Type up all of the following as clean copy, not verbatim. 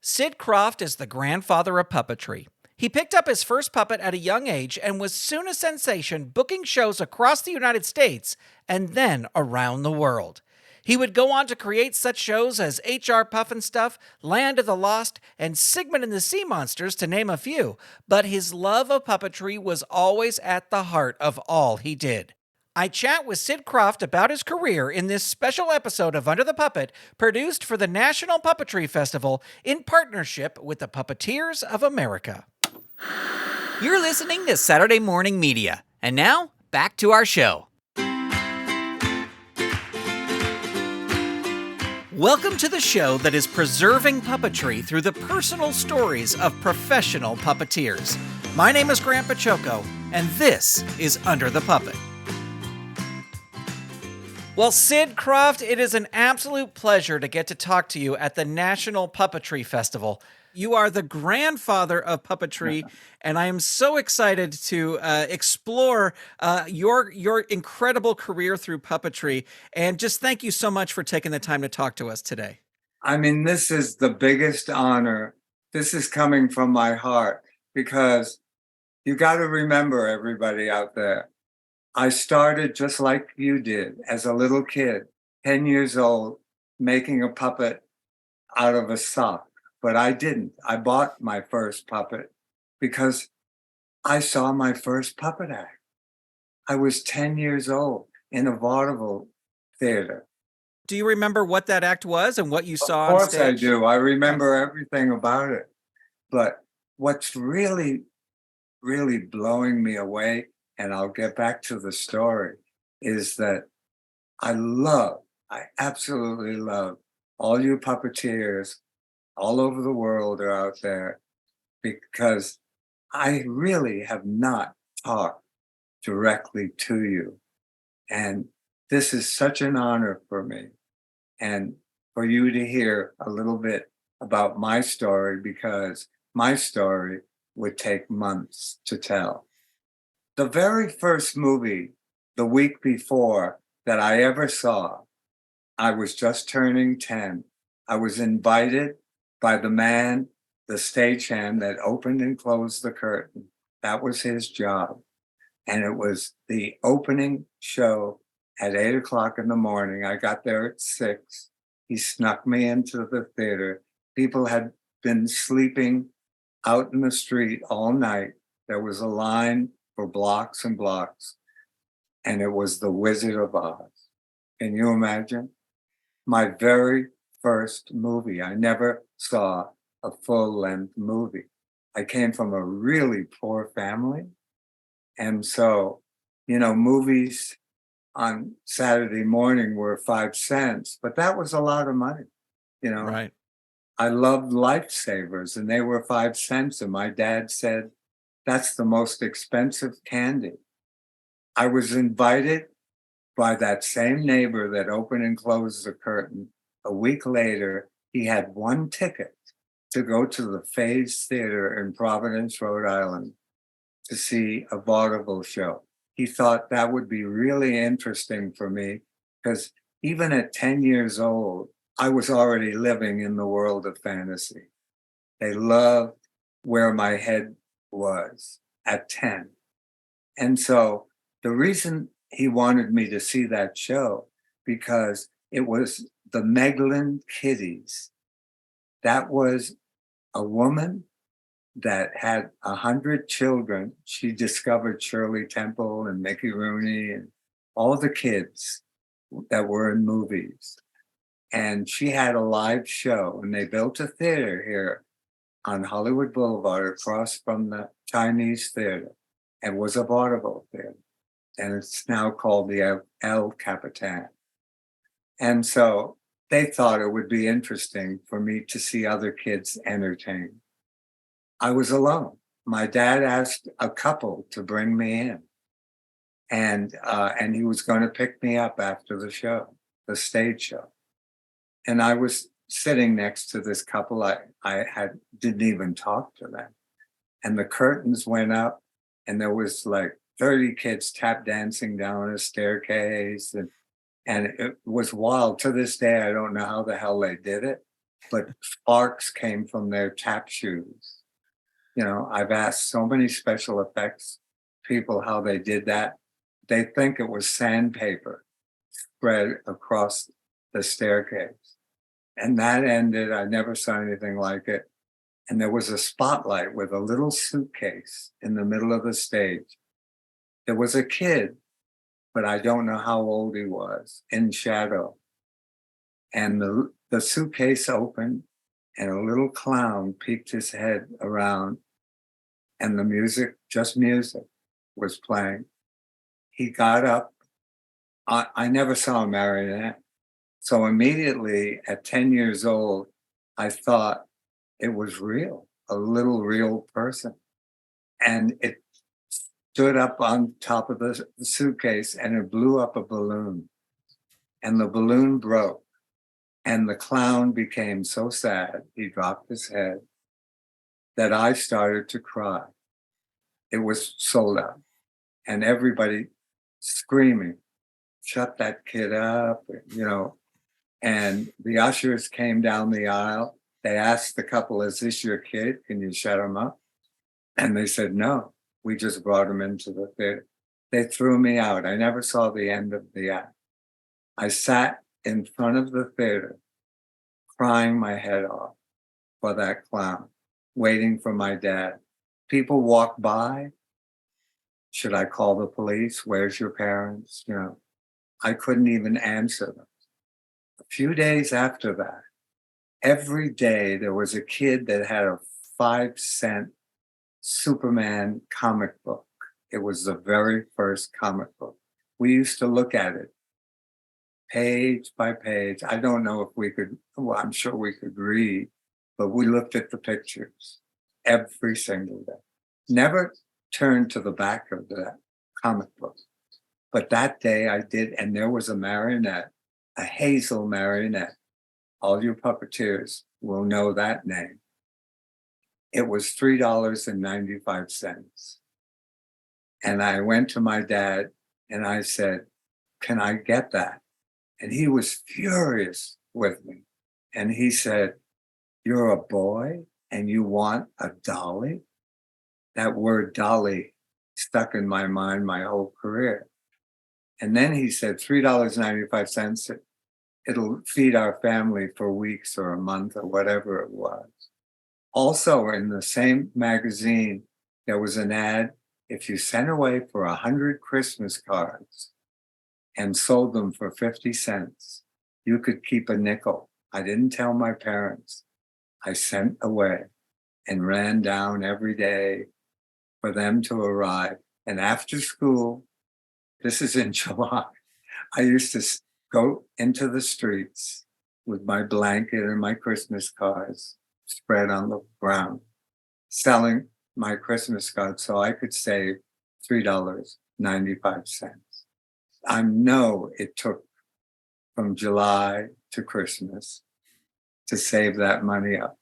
Sid Krofft is the grandfather of puppetry. He picked up his first puppet at a young age and was soon a sensation, booking shows across the United States and then around the world. He would go on to create such shows as H.R. Pufnstuff, Land of the Lost, and Sigmund and the Sea Monsters, to name a few, but his love of puppetry was always at the heart of all he did. I chat with Sid Krofft about his career in this special episode of Under the Puppet, produced for the National Puppetry Festival in partnership with the Puppeteers of America. You're listening to Saturday Morning Media. And now, back to our show. Welcome to the show that is preserving puppetry through the personal stories of professional puppeteers. My name is Grant Pachoco, and this is Under the Puppet. Well, Sid Krofft, it is an absolute pleasure to get to talk to you at the National Puppetry Festival. You are the grandfather of puppetry, and I am so excited to explore your incredible career through puppetry. And just thank you so much for taking the time to talk to us today. I mean, this is the biggest honor. This is coming from my heart because you got to remember, everybody out there, I started just like you did as a little kid, 10 years old, making a puppet out of a sock. But I didn't. I bought my first puppet because I saw my first puppet act. I was 10 years old in a vaudeville theater. Do you remember what that act was and what you saw on stage? Of course I do. I remember everything about it. But what's really, really blowing me away, and I'll get back to the story, is that I absolutely love all you puppeteers all over the world are out there, because I really have not talked directly to you. And this is such an honor for me. And for you to hear a little bit about my story, because my story would take months to tell. The very first movie, the week before, that I ever saw, I was just turning 10. I was invited by the man, the stagehand that opened and closed the curtain. That was his job. And it was the opening show at 8 o'clock in the morning. I got there at 6. He snuck me into the theater. People had been sleeping out in the street all night. There was a line for blocks and blocks. And it was The Wizard of Oz. Can you imagine? My very first movie. I never saw a full-length movie. I came from a really poor family. And so, movies on Saturday morning were 5 cents, but that was a lot of money, Right. I loved Lifesavers, and they were 5 cents. And my dad said, that's the most expensive candy. I was invited by that same neighbor that opened and closed the curtain. A week later, he had one ticket to go to the Phase Theater in Providence, Rhode Island, to see a vaudeville show. He thought that would be really interesting for me, because even at 10 years old, I was already living in the world of fantasy. They loved where my head was at 10. And so the reason he wanted me to see that show, because it was the Meglin Kiddies. That was a woman that had 100 children. She discovered Shirley Temple and Mickey Rooney and all the kids that were in movies. And she had a live show, and they built a theater here on Hollywood Boulevard across from the Chinese Theater. It was a vaudeville theater. And it's now called the El Capitan. And so they thought it would be interesting for me to see other kids entertained. I was alone. My dad asked a couple to bring me in. And he was going to pick me up after the show, the stage show. And I was sitting next to this couple. I didn't even talk to them. And the curtains went up, and there was like 30 kids tap dancing down a staircase. And it was wild. To this day, I don't know how the hell they did it. but sparks came from their tap shoes. You know, I've asked so many special effects people how they did that. They think it was sandpaper spread across the staircase. And that ended. I never saw anything like it. And there was a spotlight with a little suitcase in the middle of the stage. There was a kid, but I don't know how old he was, in shadow. And the suitcase opened, and a little clown peeked his head around, and the music, just music, was playing. He got up. I never saw a marionette. So immediately at 10 years old, I thought it was real, a little real person. And it stood up on top of the suitcase and it blew up a balloon. And the balloon broke. And the clown became so sad, he dropped his head, that I started to cry. It was sold out. And everybody screaming, shut that kid up, you know. And the ushers came down the aisle. They asked the couple, is this your kid? Can you shut him up? And they said, no, we just brought him into the theater. They threw me out. I never saw the end of the act. I sat in front of the theater, crying my head off for that clown, waiting for my dad. People walk by. Should I call the police? Where's your parents? You know, I couldn't even answer them. A few days after that, every day there was a kid that had a 5-cent Superman comic book. It was the very first comic book. We used to look at it page by page. I don't know if we could, well, I'm sure we could read, but we looked at the pictures every single day. Never turned to the back of that comic book. But that day I did, and there was a marionette, a hazel marionette. All you puppeteers will know that name. It was $3.95. And I went to my dad and I said, can I get that? And he was furious with me. And he said, you're a boy and you want a dolly? That word dolly stuck in my mind my whole career. And then he said, $3.95, it'll feed our family for weeks or a month or whatever it was. Also in the same magazine, there was an ad, if you sent away for 100 Christmas cards and sold them for 50 cents, you could keep a nickel. I didn't tell my parents. I sent away and ran down every day for them to arrive. And after school, this is in July, I used to go into the streets with my blanket and my Christmas cards spread on the ground, selling my Christmas cards so I could save $3.95. I know it took from July to Christmas to save that money up.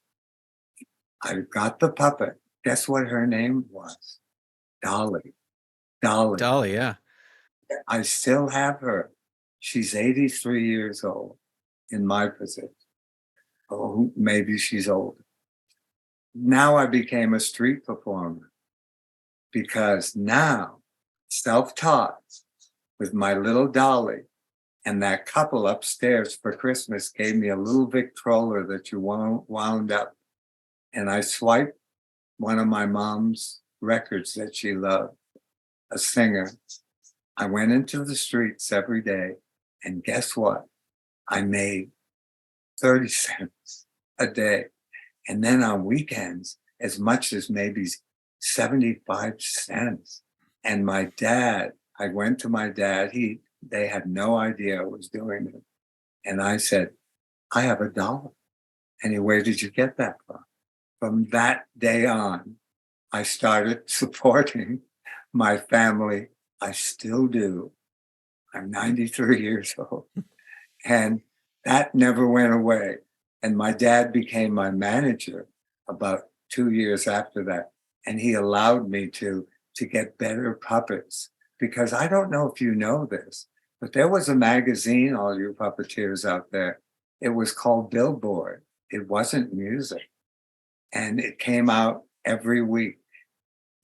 I got the puppet. Guess what her name was? Dolly. Dolly, yeah. I still have her. She's 83 years old in my position. Oh, maybe she's older. Now I became a street performer because now, self-taught with my little dolly, and that couple upstairs for Christmas gave me a little Victrola that you wound up. And I swiped one of my mom's records that she loved, a singer. I went into the streets every day, and guess what? I made 30 cents a day. And then on weekends, as much as maybe 75 cents. And my dad, I went to my dad, they had no idea I was doing it. And I said, I have $1. And he, where did you get that from? From that day on, I started supporting my family. I still do. I'm 93 years old. And that never went away. And my dad became my manager about 2 years after that. And he allowed me to get better puppets. Because I don't know if you know this, but there was a magazine, all you puppeteers out there. It was called Billboard. it wasn't music. And it came out every week.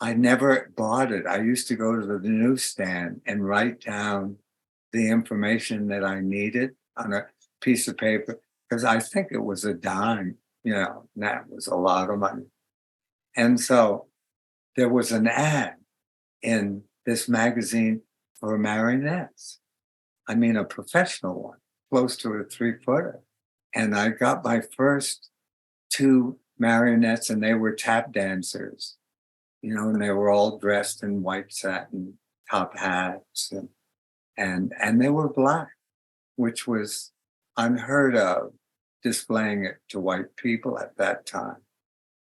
I never bought it. I used to go to the newsstand and write down the information that I needed on a piece of paper because I think it was a dime, and that was a lot of money. And so there was an ad in this magazine for marionettes. I mean, a professional one, close to a 3-footer. And I got my first 2 marionettes, and they were tap dancers, and they were all dressed in white satin top hats, and they were black, which was unheard of, displaying it to white people at that time.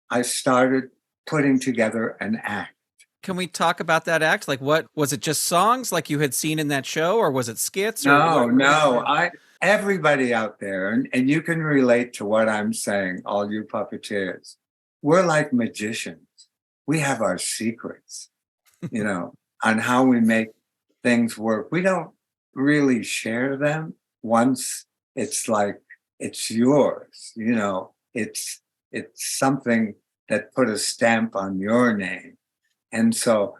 I started putting together an act. Can we talk about that act? Like, what was it? Just songs like you had seen in that show, or was it skits? No. Everybody out there, and you can relate to what I'm saying, all you puppeteers. We're like magicians. We have our secrets, on how we make things work. We don't really share them once it's like it's yours, it's something that put a stamp on your name. And so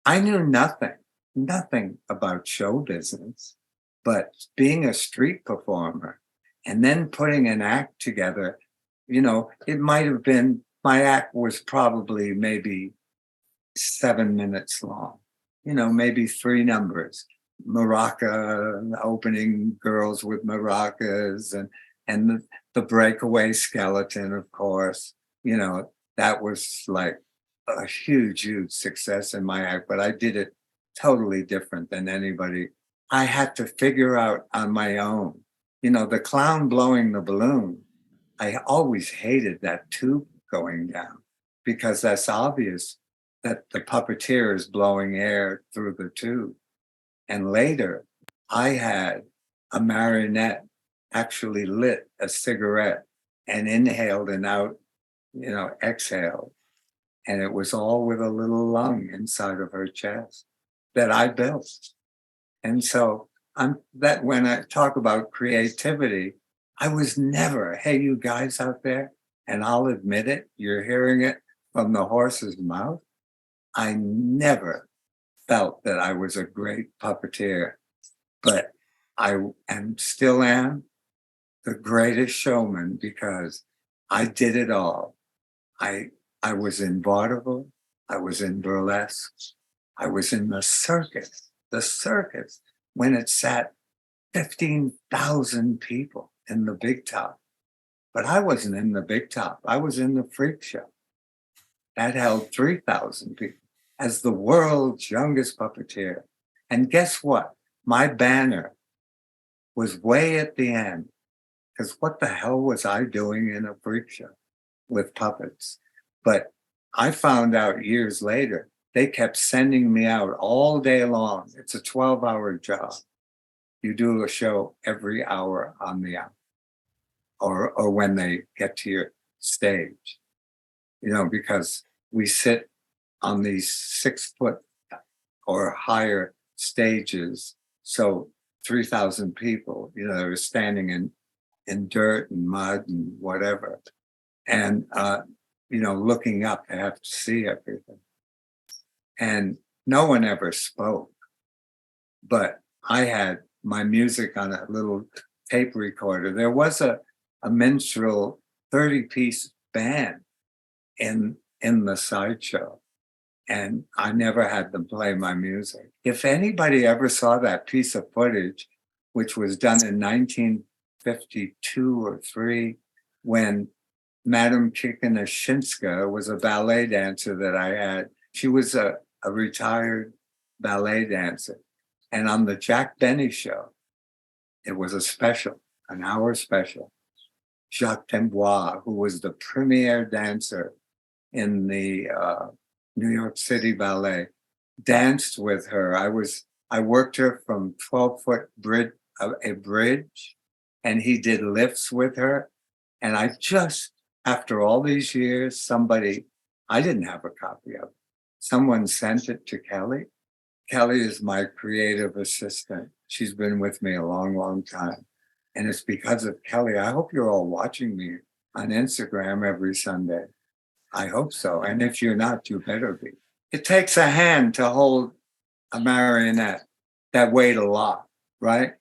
I knew nothing about show business, but being a street performer and then putting an act together, it might have been, my act was probably maybe 7 minutes long, maybe 3 numbers, maraca, opening girls with maracas, and the breakaway skeleton, of course, that was like a huge success in my act, but I did it totally different than anybody. I had to figure out on my own, the clown blowing the balloon. I always hated that tube going down because that's obvious that the puppeteer is blowing air through the tube. And later, I had a marionette actually lit a cigarette and inhaled and out, exhaled. And it was all with a little lung inside of her chest that I built. And so when I talk about creativity, I was never, hey, you guys out there, and I'll admit it, you're hearing it from the horse's mouth. I never felt that I was a great puppeteer, but I still am the greatest showman because I did it all. I was in vaudeville, I was in burlesque, I was in the circus when it sat 15,000 people in the big top. But I wasn't in the big top, I was in the freak show. That held 3,000 people as the world's youngest puppeteer. And guess what? My banner was way at the end, because what the hell was I doing in a freak show with puppets? But I found out years later, they kept sending me out all day long. It's a 12-hour job. You do a show every hour on the hour, or when they get to your stage, because we sit on these 6-foot or higher stages. So 3,000 people, they're standing in dirt and mud and whatever. And, looking up, they have to see everything. And no one ever spoke, but I had my music on a little tape recorder. There was a minstrel 30-piece band in the sideshow, and I never had them play my music. If anybody ever saw that piece of footage, which was done in 1952 or 3, when Madame Chikanashinska was a ballet dancer that I had. She was a retired ballet dancer. And on the Jack Benny show, it was a special, an hour special. Jacques Tembois, who was the premier dancer in the New York City Ballet, danced with her. I worked her from 12-foot a bridge, and he did lifts with her. And I just, after all these years, I didn't have a copy of it. Someone sent it to Kelly. Kelly is my creative assistant. She's been with me a long, long time. And it's because of Kelly. I hope you're all watching me on Instagram every Sunday. I hope so. And if you're not, you better be. It takes a hand to hold a marionette that weighed a lot, right?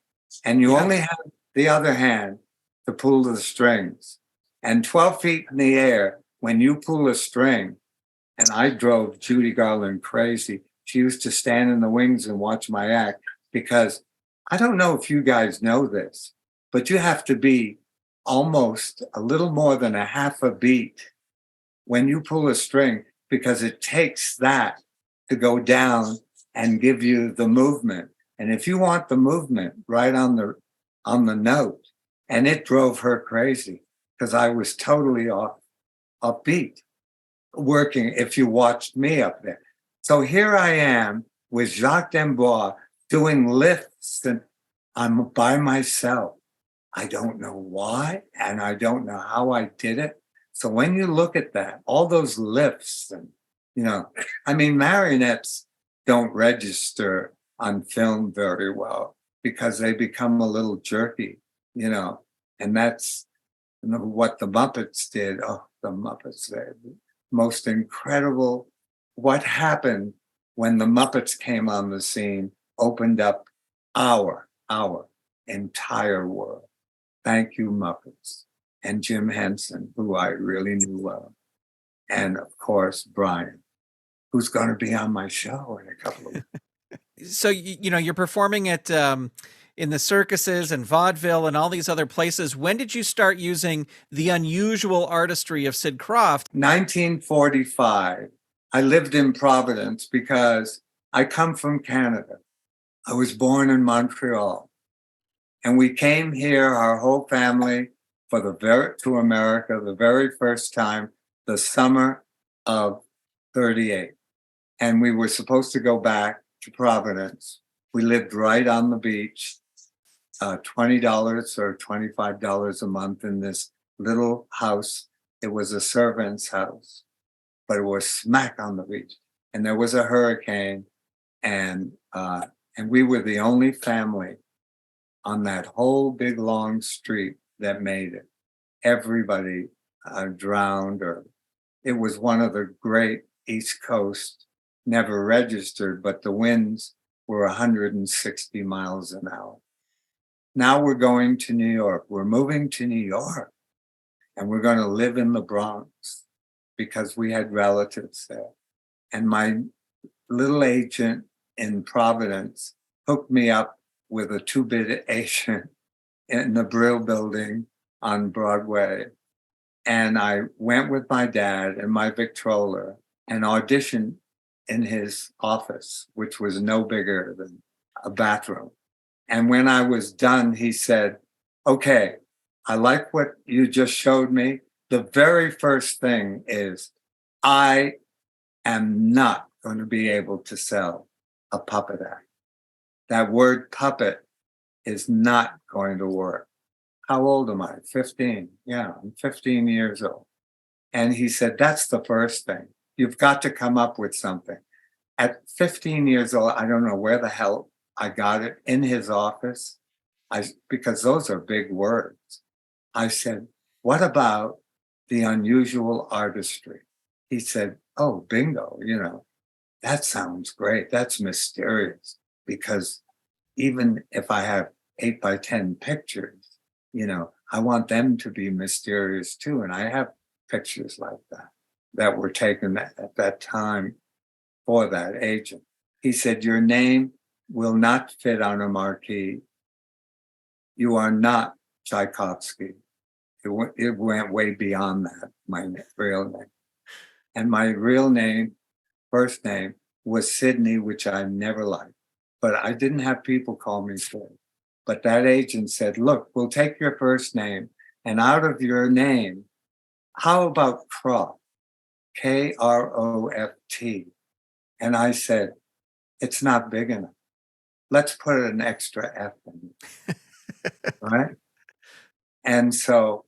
And you only have the other hand to pull the strings. And 12 feet in the air, when you pull a string, and I drove Judy Garland crazy. She used to stand in the wings and watch my act because I don't know if you guys know this, but you have to be almost a little more than a half a beat when you pull a string because it takes that to go down and give you the movement. And if you want the movement right on the note, and it drove her crazy because I was totally off beat working if you watched me up there. So here I am with Jacques Dembois doing lifts and I'm by myself. I don't know why, and I don't know how I did it. So when you look at that, all those lifts and, I mean, marionettes don't register on film very well because they become a little jerky, and that's what the Muppets did. Oh, the Muppets, they're the most incredible. What happened when the Muppets came on the scene opened up our entire world. Thank you, Muppets. And Jim Henson, who I really knew well. And of course, Brian, who's going to be on my show in a couple of weeks. So, you're performing at in the circuses and vaudeville and all these other places. When did you start using the unusual artistry of Sid Krofft? 1945. I lived in Providence because I come from Canada. I was born in Montreal. And we came here, our whole family, to America the very first time, the summer of 38. And we were supposed to go back to Providence. We lived right on the beach, $20 or $25 a month in this little house. It was a servant's house, but it was smack on the beach. And there was a hurricane, and we were the only family on that whole big long street that made it. Everybody drowned, or it was one of the great East Coast, never registered, but the winds were 160 miles an hour. Now we're going to New York. We're moving to New York, and we're going to live in the Bronx because we had relatives there. And my little agent in Providence hooked me up with a 2-bit agent in the Brill Building on Broadway. And I went with my dad and my Victrola and auditioned in his office, which was no bigger than a bathroom. And when I was done, he said, okay, I like what you just showed me. The very first thing is I am not going to be able to sell a puppet act. That word puppet is not going to work. How old am I? 15. Yeah, I'm 15 years old. And he said, that's the first thing. You've got to come up with something. At 15 years old, I don't know where the hell I got it in his office, because those are big words. I said, what about the unusual artistry? He said, oh, bingo, that sounds great. That's mysterious, because even if I have 8 by 10 pictures, I want them to be mysterious too. And I have pictures like that were taken at that time for that agent. He said, your name will not fit on a marquee. You are not Tchaikovsky. It went way beyond that, my real name. And my real name, first name, was Sidney, which I never liked. But I didn't have people call me Sid. But that agent said, look, we'll take your first name, and out of your name, how about Krofft? Krofft. And I said, it's not big enough. Let's put an extra F in it. Right? And so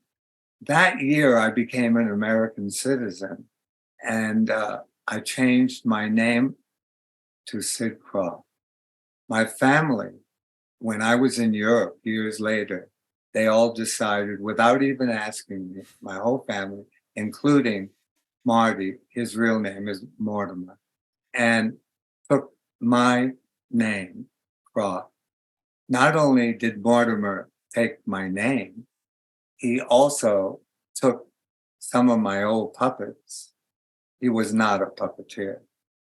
that year I became an American citizen, and I changed my name to Sid Krofft. My family, when I was in Europe years later, they all decided, without even asking me, my whole family, including Marty, his real name is Mortimer, and took my name, Krofft. Not only did Mortimer take my name, he also took some of my old puppets. He was not a puppeteer,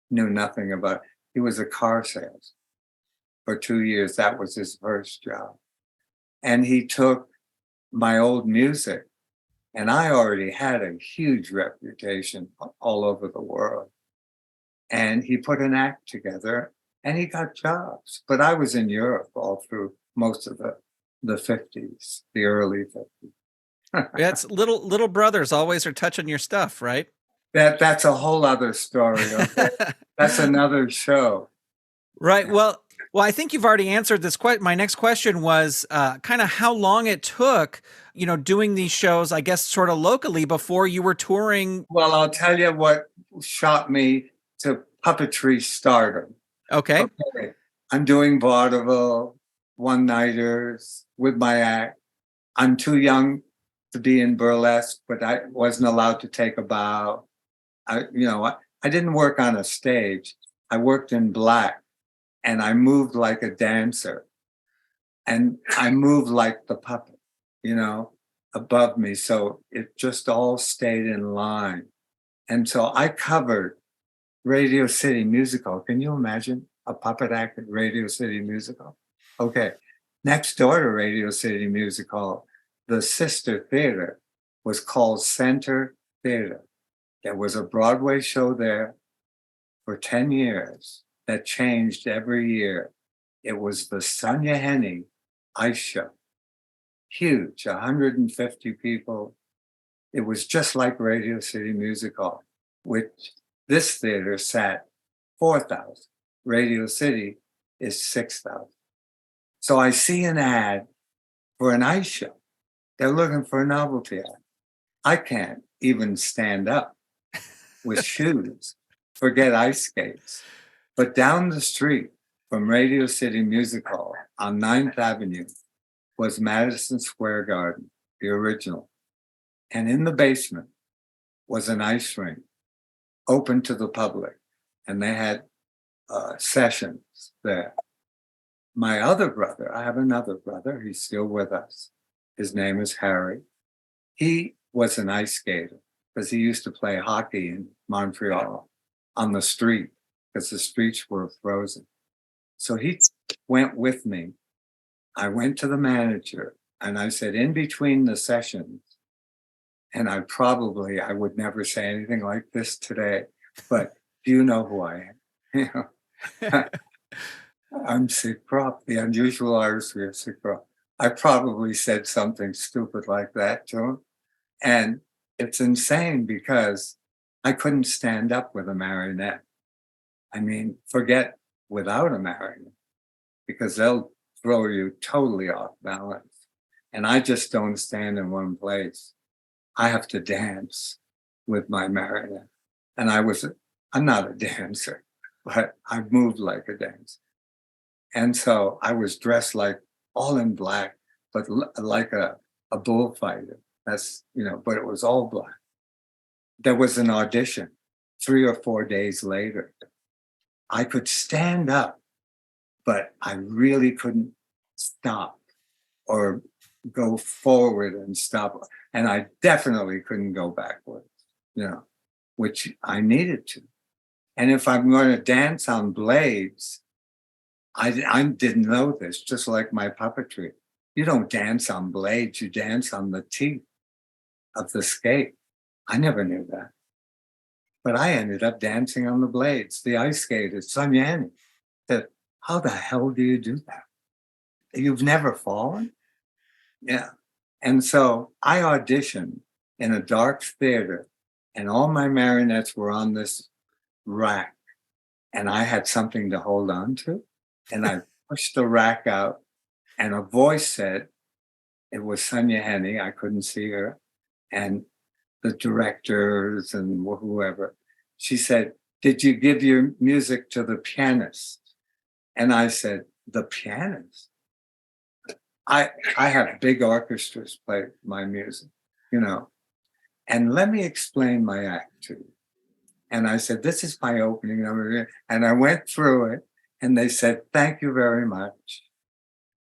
knew nothing about it. He was a car salesman for 2 years. That was his first job. And he took my old music, and I already had a huge reputation all over the world. And he put an act together and he got jobs. But I was in Europe all through most of the 50s, the early 50s. It's little brothers always are touching your stuff, right? That's a whole other story. Okay? That's another show. Right. Well, I think you've already answered this. My next question was kind of how long it took, doing these shows, I guess, sort of locally before you were touring. Well, I'll tell you what shot me to puppetry stardom. Okay. I'm doing vaudeville, one-nighters with my act. I'm too young to be in burlesque, but I wasn't allowed to take a bow. I didn't work on a stage. I worked in black, and I moved like a dancer, and I moved like the puppet, above me. So it just all stayed in line. And so I covered Radio City Music Hall. Can you imagine a puppet act at Radio City Music Hall? Okay. Next door to Radio City Music Hall, the sister theater was called Center Theater. There was a Broadway show there for 10 years that changed every year. It was the Sonia Henney Ice Show. Huge, 150 people. It was just like Radio City Music Hall, which this theater sat 4,000. Radio City is 6,000. So I see an ad for an ice show. They're looking for a novelty act. I can't even stand up with shoes, forget ice skates. But down the street from Radio City Music Hall on 9th Avenue was Madison Square Garden, the original. And in the basement was an ice rink open to the public. And they had sessions there. My other brother, I have another brother, he's still with us. His name is Harry. He was an ice skater because he used to play hockey in Montreal on the street because the streets were frozen. So he went with me. I went to the manager and I said, in between the sessions, and I would never say anything like this today, but do you know who I am? I'm Sid Krofft, the unusual artistry of Sid Krofft. I probably said something stupid like that to him. And it's insane because I couldn't stand up with a marionette. I mean, forget without a marionette, because they'll throw you totally off balance. And I just don't stand in one place. I have to dance with my marionette. And I'm not a dancer, but I moved like a dancer. And so I was dressed all in black, but like a bullfighter. But it was all black. There was an audition 3 or 4 days later. I could stand up, but I really couldn't stop or go forward and stop. And I definitely couldn't go backwards, which I needed to. And if I'm going to dance on blades, I didn't know this, just like my puppetry. You don't dance on blades, you dance on the teeth of the skate. I never knew that. But I ended up dancing on the blades. The ice skater, Sonia Henney, said, how the hell do you do that? You've never fallen? Yeah. And so I auditioned in a dark theater, and all my marionettes were on this rack, and I had something to hold on to. And I pushed the rack out, and a voice said, it was Sonia Henney, I couldn't see her, and the directors and whoever. She said, did you give your music to the pianist? And I said, the pianist? I have big orchestras play my music, you know, and let me explain my act to you. And I said, this is my opening number. And I went through it and they said, thank you very much.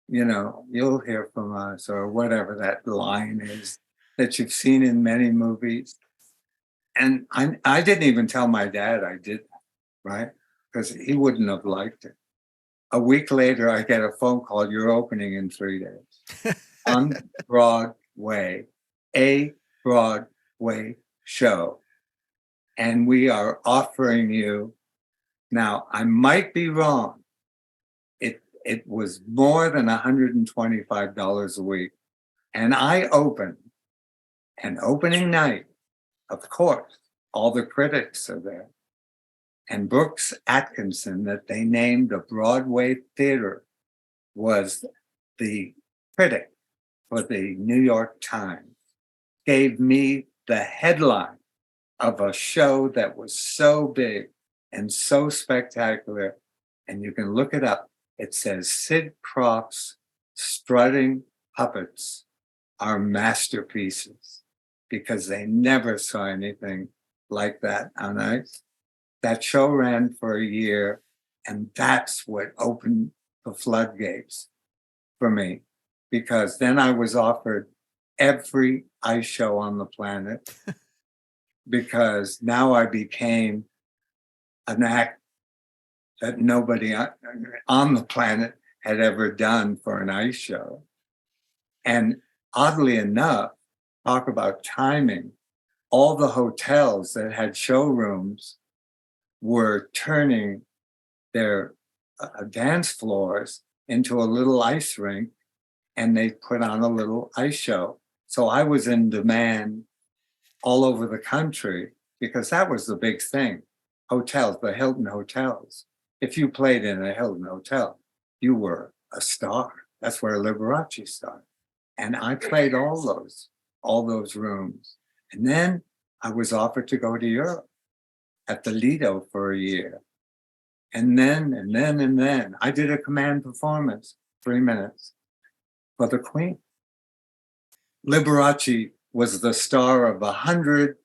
You know, you'll hear from us, or whatever that line is that you've seen in many movies. And I didn't even tell my dad I did that, right? Because he wouldn't have liked it. A week later, I get a phone call, you're opening in 3 days on Broadway, a Broadway show. And we are offering you, now I might be wrong. It was more than $125 a week. And I opened an opening night, of course, all the critics are there. And Brooks Atkinson, that they named a Broadway theater, was the critic for the New York Times, gave me the headline of a show that was so big and so spectacular. And you can look it up. It says Sid Kroft's strutting puppets are masterpieces, because they never saw anything like that on ice. That show ran for a year, and that's what opened the floodgates for me, because then I was offered every ice show on the planet, because now I became an act that nobody on the planet had ever done for an ice show. And oddly enough, talk about timing, all the hotels that had showrooms were turning their dance floors into a little ice rink, and they put on a little ice show. So I was in demand all over the country, because that was the big thing. Hotels, the Hilton hotels. If you played in a Hilton hotel, you were a star. That's where Liberace started. And I played all those rooms. And then I was offered to go to Europe at the Lido for a year. And then I did a command performance, 3 minutes, for the Queen. Liberace was the star of 100.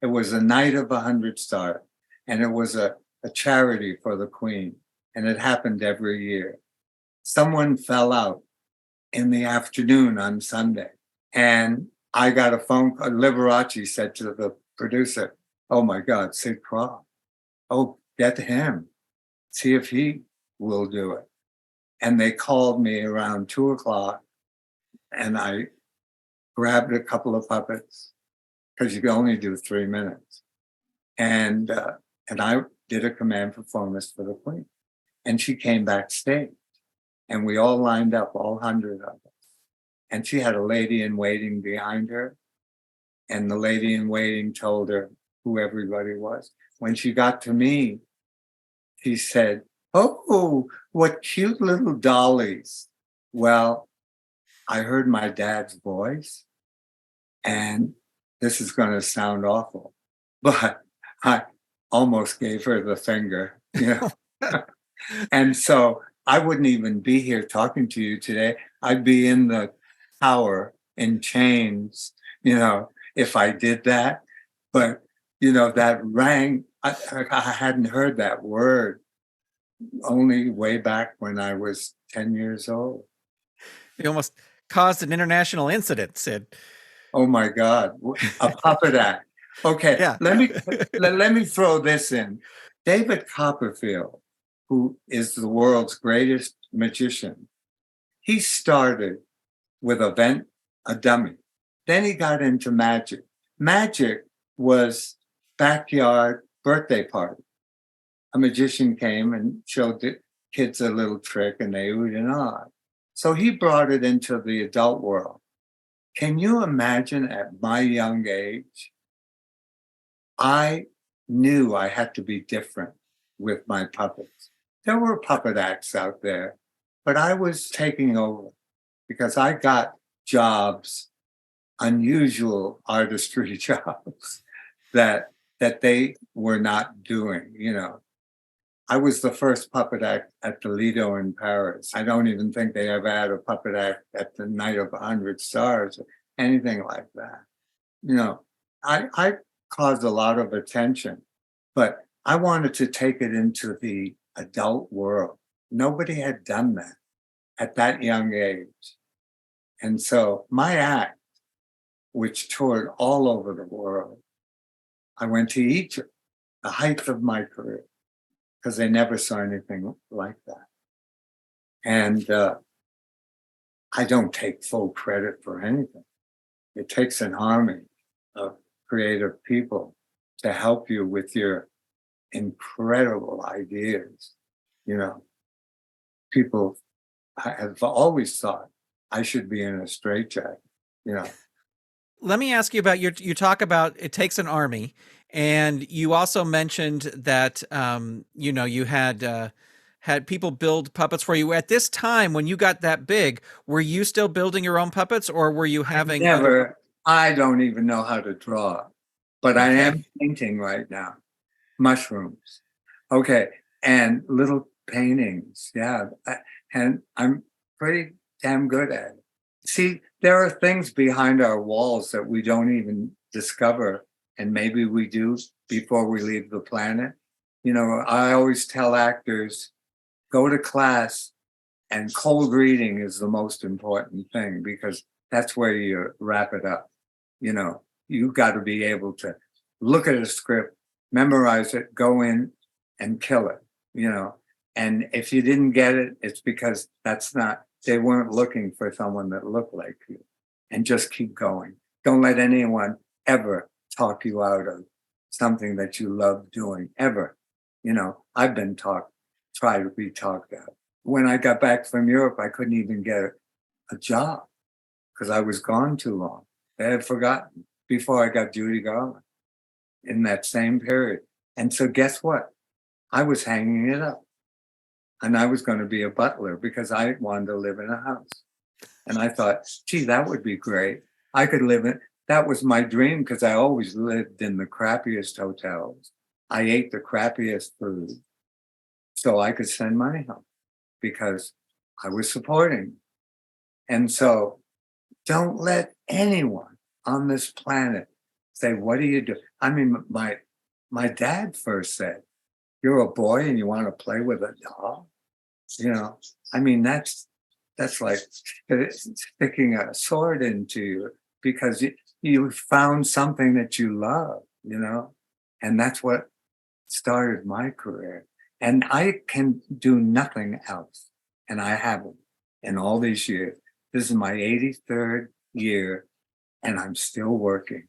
It was a night of 100 stars. And it was a charity for the Queen. And it happened every year. Someone fell out in the afternoon on Sunday. And I got a phone call. Liberace said to the producer, oh my God, Sid Krofft. Oh, get him. See if he will do it. And they called me around 2:00, and I grabbed a couple of puppets, because you can only do 3 minutes. And I did a command performance for the Queen. And she came backstage, and we all lined up, all 100 of us. And she had a lady in waiting behind her. And the lady in waiting told her who everybody was. When she got to me, she said, oh, what cute little dollies. Well, I heard my dad's voice, and this is going to sound awful, but I almost gave her the finger, you know. And so I wouldn't even be here talking to you today. I'd be in the tower in chains, you know, if I did that. But, you know, that rang. I hadn't heard that word only way back when I was 10 years old. You almost caused an international incident, Sid. Oh my God, a puppet act. Okay, Yeah. let me throw this in. David Copperfield, who is the world's greatest magician, he started with a dummy. Then he got into magic. Magic was backyard birthday party. A magician came and showed the kids a little trick, and they oohed and awed. So he brought it into the adult world. Can you imagine, at my young age, I knew I had to be different with my puppets. There were puppet acts out there, but I was taking over, because I got jobs, unusual artistry jobs that they were not doing, you know. I was the first puppet act at the Lido in Paris. I don't even think they ever had a puppet act at the Night of 100 Stars or anything like that. You know, I caused a lot of attention, but I wanted to take it into the adult world. Nobody had done that at that young age. And so my act, which toured all over the world, I went to Egypt, the height of my career, because they never saw anything like that. And I don't take full credit for anything. It takes an army of creative people to help you with your incredible ideas. You know, people have always thought I should be in a straitjacket, you know. Let me ask you about you talk about it takes an army, and you also mentioned that you had people build puppets for you at this time when you got that big. Were you still building your own puppets, or were you having other? I don't even know how to draw, but I Okay. am painting right now. Mushrooms. Okay. And little paintings. Yeah. And I'm pretty damn good at it. See, there are things behind our walls that we don't even discover, and maybe we do before we leave the planet. You know, I always tell actors, go to class, and cold reading is the most important thing because that's where you wrap it up. You know, you've got to be able to look at a script, memorize it, go in and kill it, you know. And if you didn't get it, it's because they weren't looking for someone that looked like you. And just keep going. Don't let anyone ever talk you out of something that you love doing, ever. You know, I've been tried to be talked out. When I got back from Europe, I couldn't even get a job because I was gone too long. They had forgotten before I got Judy Garland in that same period. And so guess what? I was hanging it up. And I was going to be a butler because I wanted to live in a house. And I thought, gee, that would be great. I could live in, that was my dream because I always lived in the crappiest hotels. I ate the crappiest food so I could send money home because I was supporting. And so don't let anyone on this planet say, what do you do? I mean, my dad first said, you're a boy and you want to play with a doll? You know, I mean, that's like sticking a sword into you because you found something that you love, you know, and that's what started my career. And I can do nothing else. And I haven't in all these years. This is my 83rd year and I'm still working.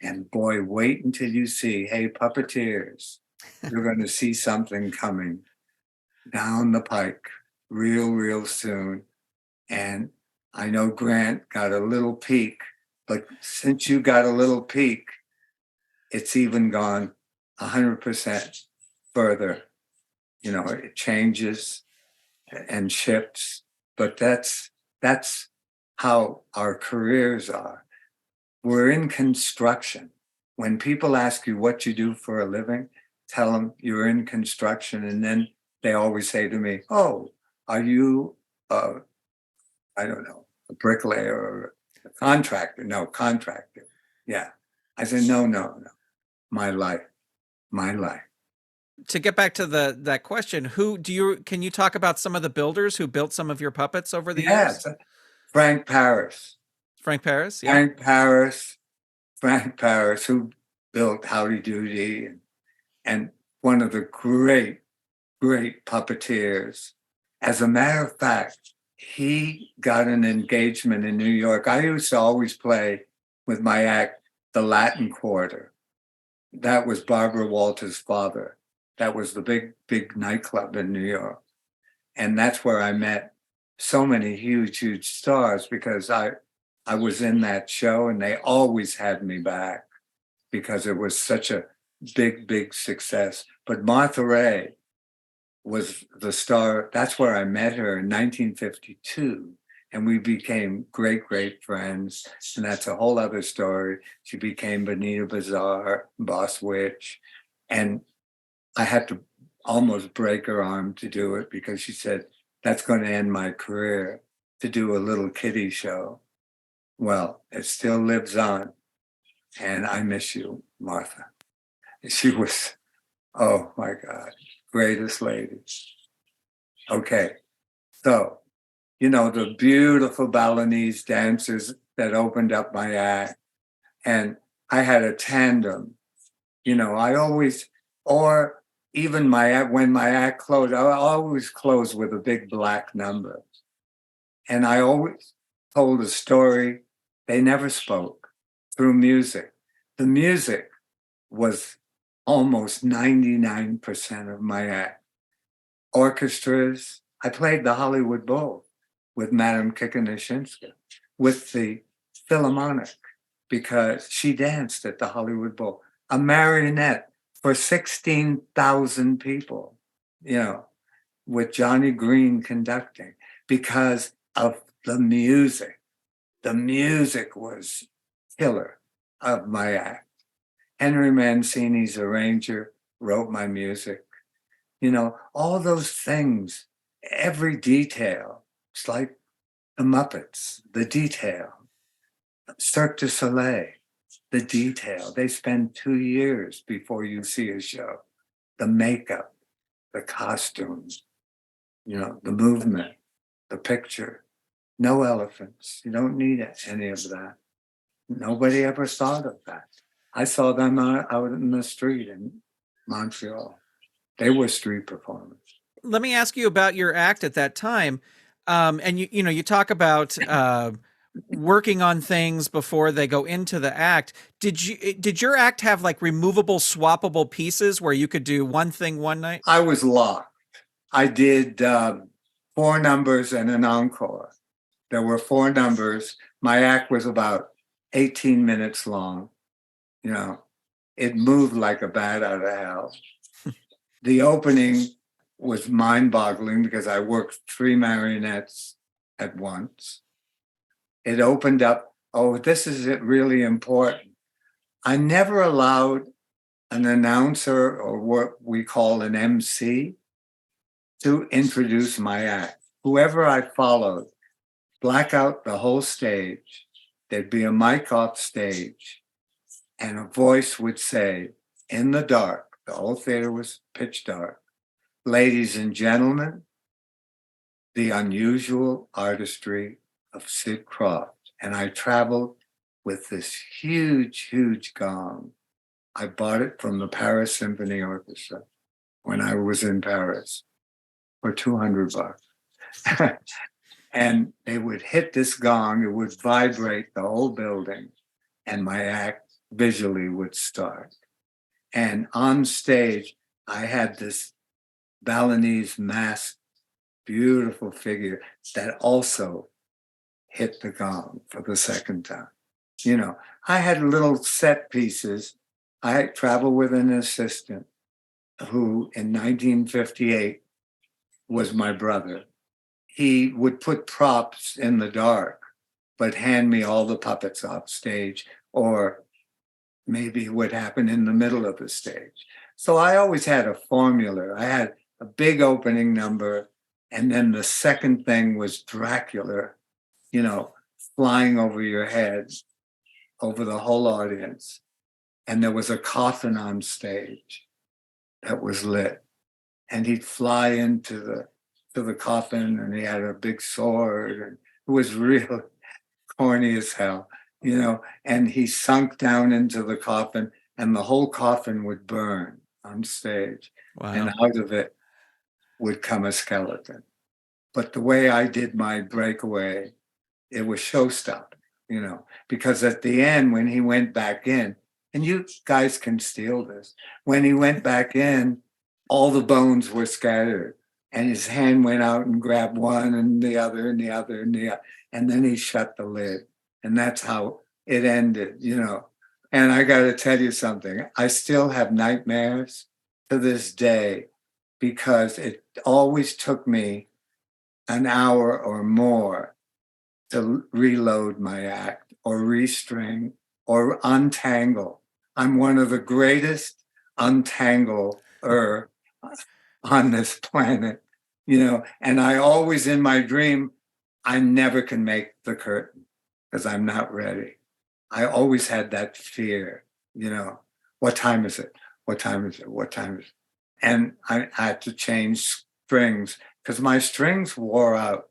And boy, wait until you see, hey, puppeteers, you're going to see something coming down the pike real soon. And I know Grant got a little peek, but since you got a little peek, it's even gone 100% further. You know, it changes and shifts, but that's how our careers are. We're in construction. When people ask you what you do for a living, tell them you're in construction, and then they always say to me, "Oh, are you I don't know, a bricklayer or a contractor?" No, contractor. Yeah. I said, no. My life. To get back to that question, can you talk about some of the builders who built some of your puppets over the years? Yes. Frank Paris. Frank Paris, yeah. Frank Paris, who built Howdy Doody and one of the great puppeteers. As a matter of fact, he got an engagement in New York. I used to always play with my act, the Latin Quarter. That was Barbara Walters' father. That was the big nightclub in New York. And that's where I met so many huge stars because I was in that show and they always had me back because it was such a big success. But Martha Ray was the star. That's where I met her in 1952. And we became great friends. And that's a whole other story. She became Bonita Bazaar, Boss Witch. And I had to almost break her arm to do it because she said, that's going to end my career to do a little kiddie show. Well, it still lives on. And I miss you, Martha. She was, oh my God, greatest lady. Okay. So, the beautiful Balinese dancers that opened up my act. And I had a tandem, I always, or even when my act closed, I always close with a big black number. And I always told a story. They never spoke through music. The music was almost 99% of my act. Orchestras, I played the Hollywood Bowl with Madame Kikanishinsky, with the Philharmonic, because she danced at the Hollywood Bowl. A marionette for 16,000 people, with Johnny Green conducting because of the music. The music was killer of my act. Henry Mancini's arranger wrote my music. All those things, every detail. It's like the Muppets, the detail. Cirque du Soleil, the detail. They spend 2 years before you see a show. The makeup, the costumes, the movement, the picture. No elephants. You don't need any of that. Nobody ever thought of that. I saw them out in the street in Montreal. They were street performers. Let me ask you about your act at that time. And you talk about working on things before they go into the act. Did your act have like removable, swappable pieces where you could do one thing one night? I was locked. I did 4 numbers and an encore. There were 4 numbers. My act was about 18 minutes long. It moved like a bat out of hell. The opening was mind-boggling because I worked 3 marionettes at once. It opened up, this is really important. I never allowed an announcer, or what we call an MC, to introduce my act. Whoever I followed, black out the whole stage. There'd be a mic off stage, and a voice would say, in the dark, the whole theater was pitch dark, ladies and gentlemen, the unusual artistry of Sid Krofft. And I traveled with this huge, huge gong. I bought it from the Paris Symphony Orchestra when I was in Paris for $200. And they would hit this gong, it would vibrate the whole building, and my act visually would start. And on stage, I had this Balinese masked, beautiful figure that also hit the gong for the second time. I had little set pieces. I traveled with an assistant who in 1958 was my brother. He would put props in the dark, but hand me all the puppets off stage, or maybe it would happen in the middle of the stage. So I always had a formula. I had a big opening number, and then the second thing was Dracula, flying over your head, over the whole audience. And there was a coffin on stage that was lit. And he'd fly into the coffin, and he had a big sword. And it was really corny as hell, and he sunk down into the coffin, and the whole coffin would burn on stage. Wow. And out of it would come a skeleton. But the way I did my breakaway, it was show-stopping, because at the end, when he went back in, and you guys can steal this, when he went back in, all the bones were scattered, and his hand went out and grabbed one and the other and the other and the other, and then he shut the lid. And that's how it ended, And I got to tell you something. I still have nightmares to this day because it always took me an hour or more to reload my act or restring or untangle. I'm one of the greatest untangler on this planet, and I always in my dream, I never can make the curtain because I'm not ready. I always had that fear, what time is it? What time is it? What time is it? And I had to change strings because my strings wore out,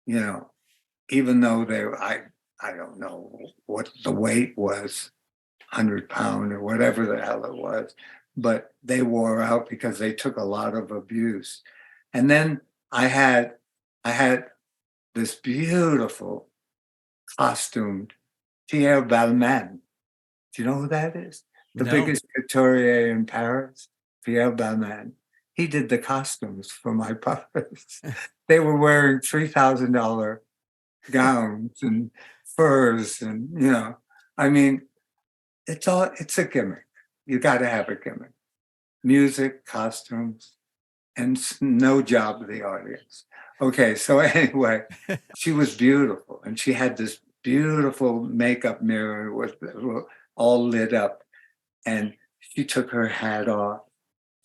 even though I don't know what the weight was, 100 pound or whatever the hell it was, but they wore out because they took a lot of abuse. And then I had this beautiful costumed Pierre Balmain. Do you know who that is? The No. biggest couturier in Paris, Pierre Balmain. He did the costumes for my puppets. They were wearing $3,000 gowns and furs, and I mean, it's a gimmick. You got to have a gimmick. Music, costumes, and no job to the audience. Okay, so anyway, she was beautiful, and she had this beautiful makeup mirror with all lit up, and she took her hat off.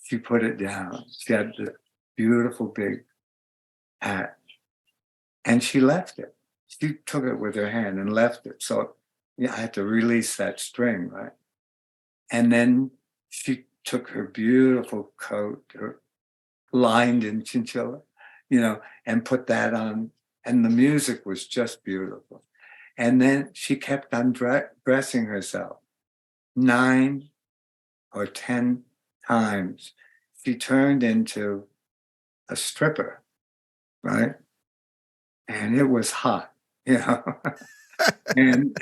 She put it down. She had the beautiful big hat, and she left it. She took it with her hand and left it. So I had to release that string, right? And then she took her beautiful coat, her lined in chinchilla, and put that on. And the music was just beautiful. And then she kept on dressing herself 9 or 10 times. She turned into a stripper, right? And it was hot, and,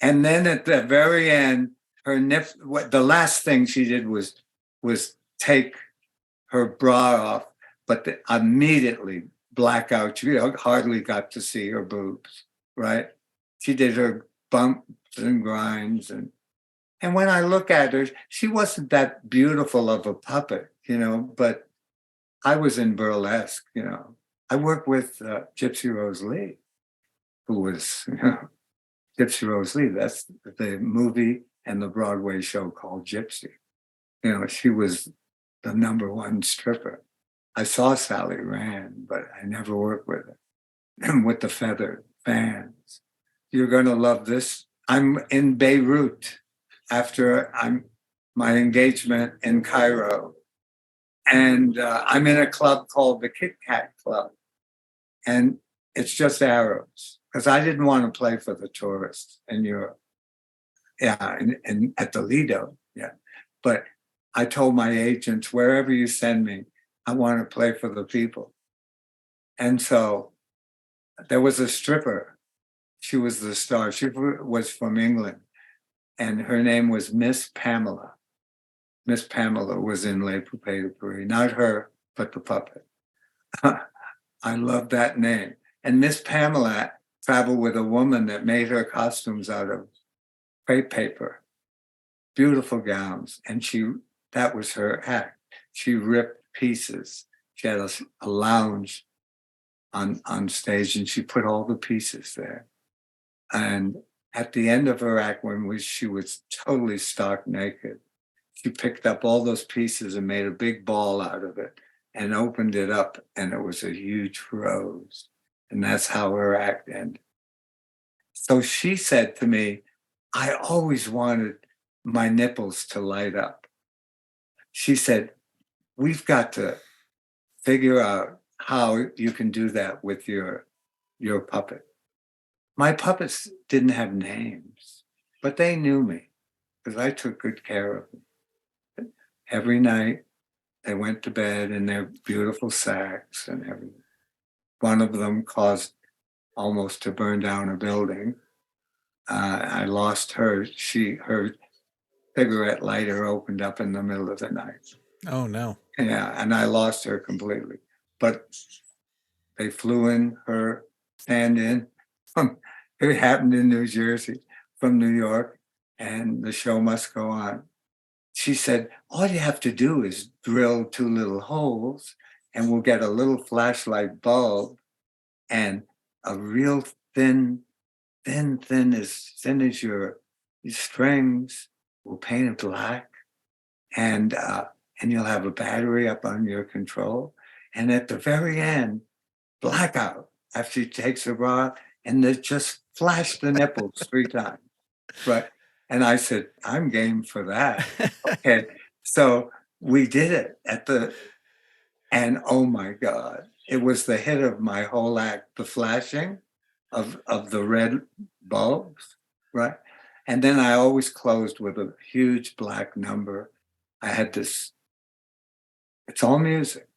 and then at the very end, the last thing she did was take her bra off, but immediately blackout. You hardly got to see her boobs, right? She did her bumps and grinds, and when I look at her, she wasn't that beautiful of a puppet, but I was in burlesque, I worked with Gypsy Rose Lee, who was, Gypsy Rose Lee. That's the movie and the Broadway show called Gypsy. She was the #1 stripper. I saw Sally Rand, but I never worked with her. With the feathered fans. You're going to love this. I'm in Beirut after my engagement in Cairo. And I'm in a club called the Kit Kat Club. And it's just Arabs, because I didn't want to play for the tourists in Europe. Yeah, and at the Lido, yeah. But I told my agents, wherever you send me, I want to play for the people. And so there was a stripper. She was the star. She was from England, and her name was Miss Pamela. Miss Pamela was in Les Poupées de Paris. Not her, but the puppet. I love that name. And Miss Pamela traveled with a woman that made her costumes out of crepe paper, beautiful gowns. And that was her act. She ripped pieces. She had a lounge on stage, and she put all the pieces there. And at the end of her act, when she was totally stark naked, she picked up all those pieces and made a big ball out of it and opened it up, and it was a huge rose. And that's how her act ended. So she said to me, I always wanted my nipples to light up. She said, we've got to figure out how you can do that with your puppet. My puppets didn't have names, but they knew me because I took good care of them. Every night, they went to bed in their beautiful sacks and everything. One of them caused almost to burn down a building. I lost her. Her cigarette lighter opened up in the middle of the night. Oh, no. Yeah, and I lost her completely. But they flew in her stand-in. It happened in New Jersey from New York, and the show must go on. She said, all you have to do is drill 2 little holes, and we'll get a little flashlight bulb and a real thin as thin as your strings. We'll paint it black, and and you'll have a battery up on your control. And at the very end, blackout after she takes her bra, and they just flash the nipples 3 times. Right. And I said, I'm game for that. Okay. So we did it and oh my God, it was the hit of my whole act, the flashing of the red bulbs. Right. And then I always closed with a huge black number. I had this, it's all music,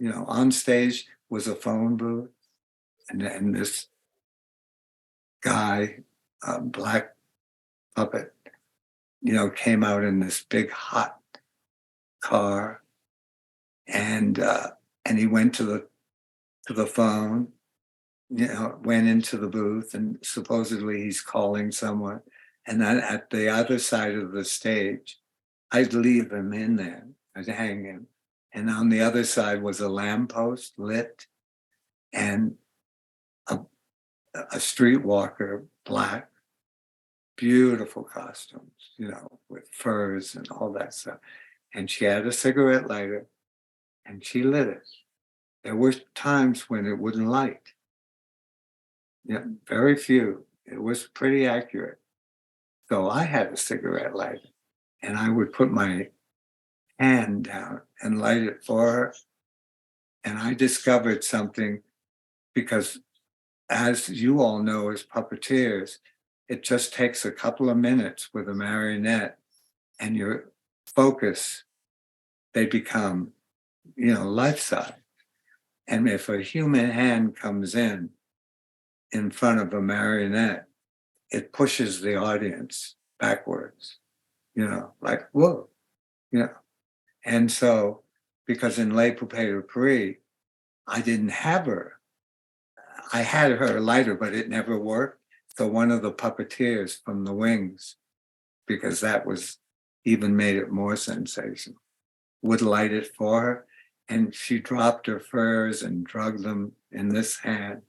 on stage was a phone booth, and this guy, black puppet, came out in this big hot car, and he went to the phone, went into the booth, and supposedly he's calling someone. And then at the other side of the stage, I'd leave him in there, I'd hang him. And on the other side was a lamppost lit, and a streetwalker, black, beautiful costumes, with furs and all that stuff. And she had a cigarette lighter, and she lit it. There were times when it wouldn't light. Yeah, very few. It was pretty accurate. So I had a cigarette lighter, and I would put my hand down and light it for her. And I discovered something, because as you all know, as puppeteers, it just takes a couple of minutes with a marionette, and your focus, they become, life-size. And if a human hand comes in front of a marionette, it pushes the audience backwards, like, whoa, And so, because in Les Puppeteers, I didn't have her. I had her lighter, but it never worked. So one of the puppeteers from the wings, because that was even made it more sensational, would light it for her. And she dropped her furs and drugged them in this hand.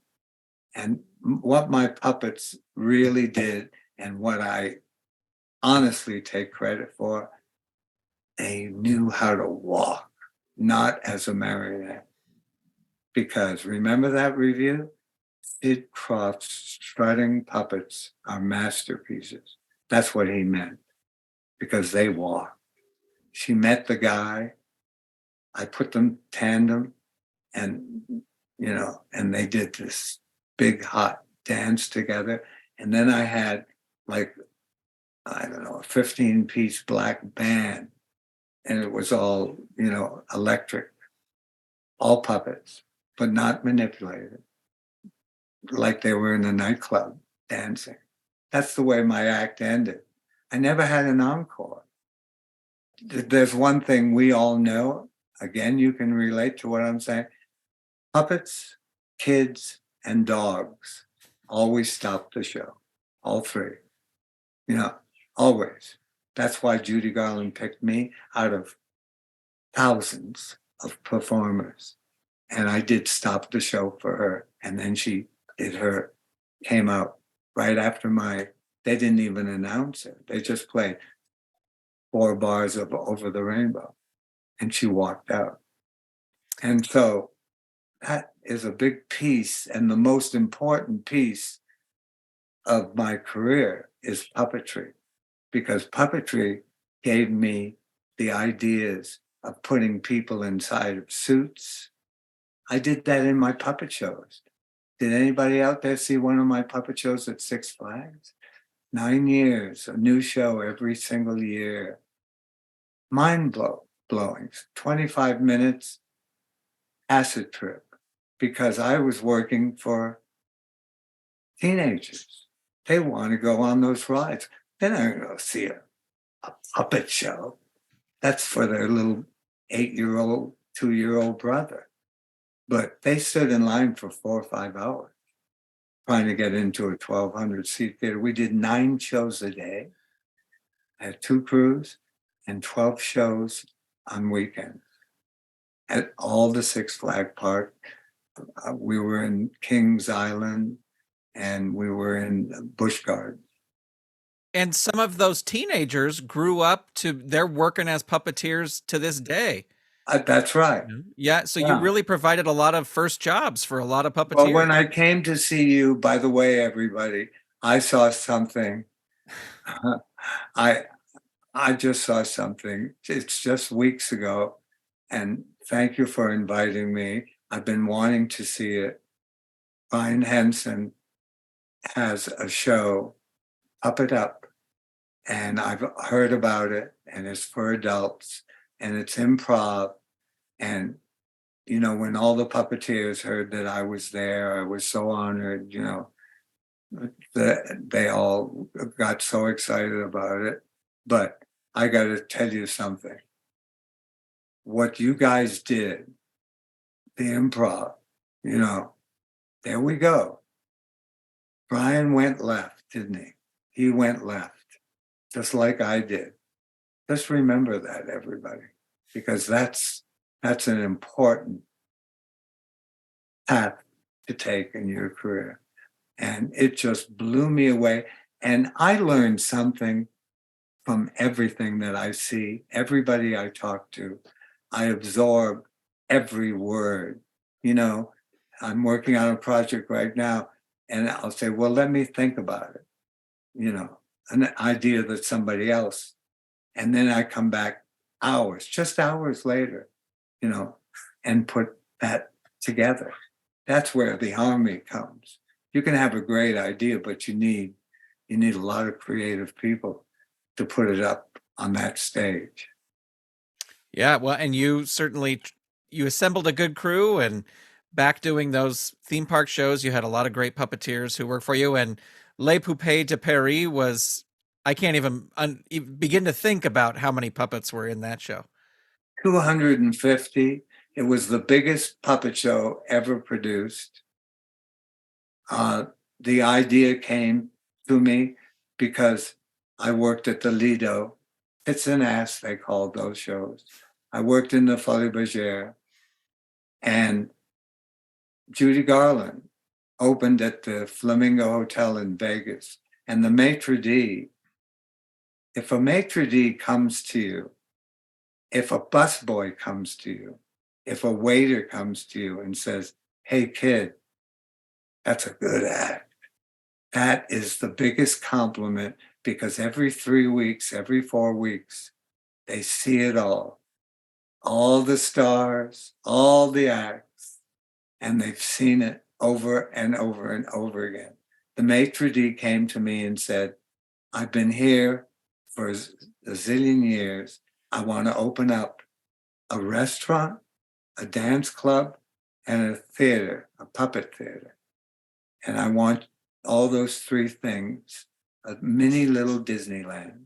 And what my puppets really did, and what I honestly take credit for, they knew how to walk, not as a marionette. Because remember that review? Sid Kroft's strutting puppets are masterpieces. That's what he meant, because they walk. She met the guy. I put them tandem, and and they did this big hot dance together. And then I had, like, I don't know, a 15-piece black band, and it was all, electric, all puppets, but not manipulated, like they were in a nightclub dancing. That's the way my act ended. I never had an encore. There's one thing we all know. Again, you can relate to what I'm saying. Puppets, kids, and dogs always stop the show. All three. Always. That's why Judy Garland picked me out of thousands of performers. And I did stop the show for her. And then she came out right after they didn't even announce it. They just played 4 bars of Over the Rainbow, and she walked out. And so that is a big piece, and the most important piece of my career is puppetry, because puppetry gave me the ideas of putting people inside of suits. I did that in my puppet shows. Did anybody out there see one of my puppet shows at Six Flags? 9 years, a new show every single year. Mind blowing. 25 minutes, acid trip, because I was working for teenagers. They want to go on those rides. They're not going to go see a puppet show. That's for their little 8-year-old, 2-year-old brother. But they stood in line for 4 or 5 hours trying to get into a 1,200-seat theater. We did 9 shows a day. I had 2 crews and 12 shows on weekends at all the Six Flag Park. We were in Kings Island, and we were in Busch Gardens. And some of those teenagers grew up to they're working as puppeteers to this day. That's right. Yeah, so you Yeah. really provided a lot of first jobs for a lot of Well, puppeteers. when I came to see you, by the way, everybody, I saw something. I I just saw something. It's just weeks ago, and thank you for inviting me. I've been wanting to see it. Brian Henson has a show, Up It Up, and I've heard about it, and it's for adults, and it's improv. And when all the puppeteers heard that I was there, I was so honored. They all got so excited about it. But I got to tell you something. What you guys did, the improv, there we go. Brian went left, didn't he? He went left, just like I did. Just remember that, everybody, because that's an important path to take in your career. And it just blew me away. And I learned something from everything that I see, everybody I talk to. I absorb every word. I'm working on a project right now, and I'll say, well, let me think about it, an idea that somebody else. And then I come back just hours later, and put that together. That's where the harmony comes. You can have a great idea, but you need a lot of creative people to put it up on that stage. Yeah, well, and you certainly you assembled a good crew, and back doing those theme park shows, you had a lot of great puppeteers who worked for you. And Les Poupées de Paris was I can't even begin to think about how many puppets were in that show. 250. It was the biggest puppet show ever produced. The idea came to me because I worked at the Lido. It's an ass, they called those shows. I worked in the Folie Bergère, and Judy Garland opened at the Flamingo Hotel in Vegas. And the maitre d', if a maitre d' comes to you, if a busboy comes to you, if a waiter comes to you and says, hey, kid, that's a good act. That is the biggest compliment, because every 3 weeks, every 4 weeks, they see it all the stars, all the acts, and they've seen it over and over and over again. The maitre d' came to me and said, I've been here for a zillion years. I want to open up a restaurant, a dance club, and a theater, a puppet theater. And I want all those three things, a mini little Disneyland.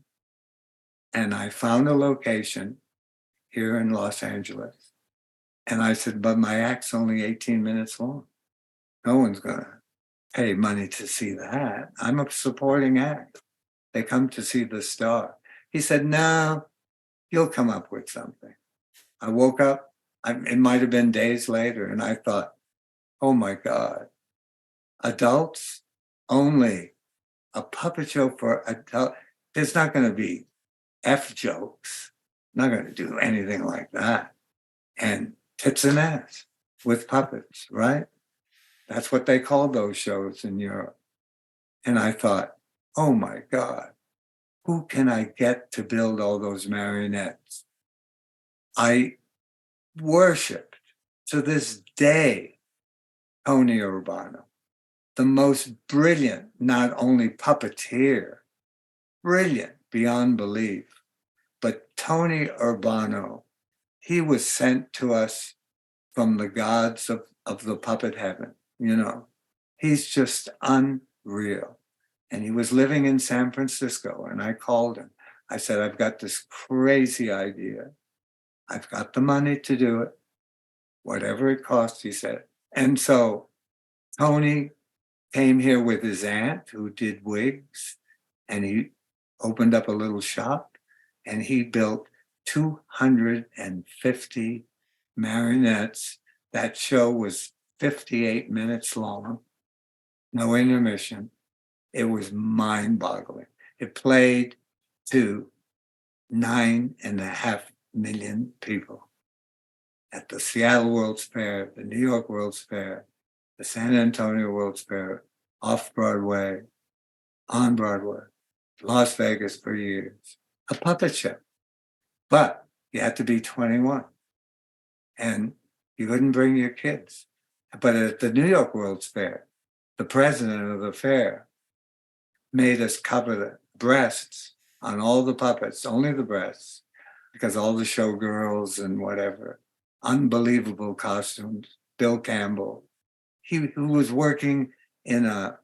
And I found a location here in Los Angeles. And I said, but my act's only 18 minutes long. No one's going to pay money to see that. I'm a supporting act. They come to see the star. He said, no, you'll come up with something. I woke up, it might have been days later, and I thought, oh my God, adults only, a puppet show for adults. There's not going to be F jokes. I'm not going to do anything like that. And tits and ass with puppets, right? That's what they call those shows in Europe. And I thought, oh my God, who can I get to build all those marionettes? I worshipped to this day Tony Urbano, the most brilliant, not only puppeteer, brilliant beyond belief, but Tony Urbano, he was sent to us from the gods of the puppet heaven, He's just unreal. And he was living in San Francisco, and I called him. I said, I've got this crazy idea. I've got the money to do it, whatever it costs, he said. And so Tony came here with his aunt who did wigs, and he opened up a little shop, and he built 250 marionettes. That show was 58 minutes long, no intermission. It was mind-boggling. It played to 9.5 million people at the Seattle World's Fair, the New York World's Fair, the San Antonio World's Fair, off Broadway, on Broadway, Las Vegas for years, a puppet show. But you had to be 21 and you couldn't bring your kids. But at the New York World's Fair, the president of the fair made us cover the breasts on all the puppets, only the breasts, because all the showgirls and whatever, unbelievable costumes. Bill Campbell, who was working in a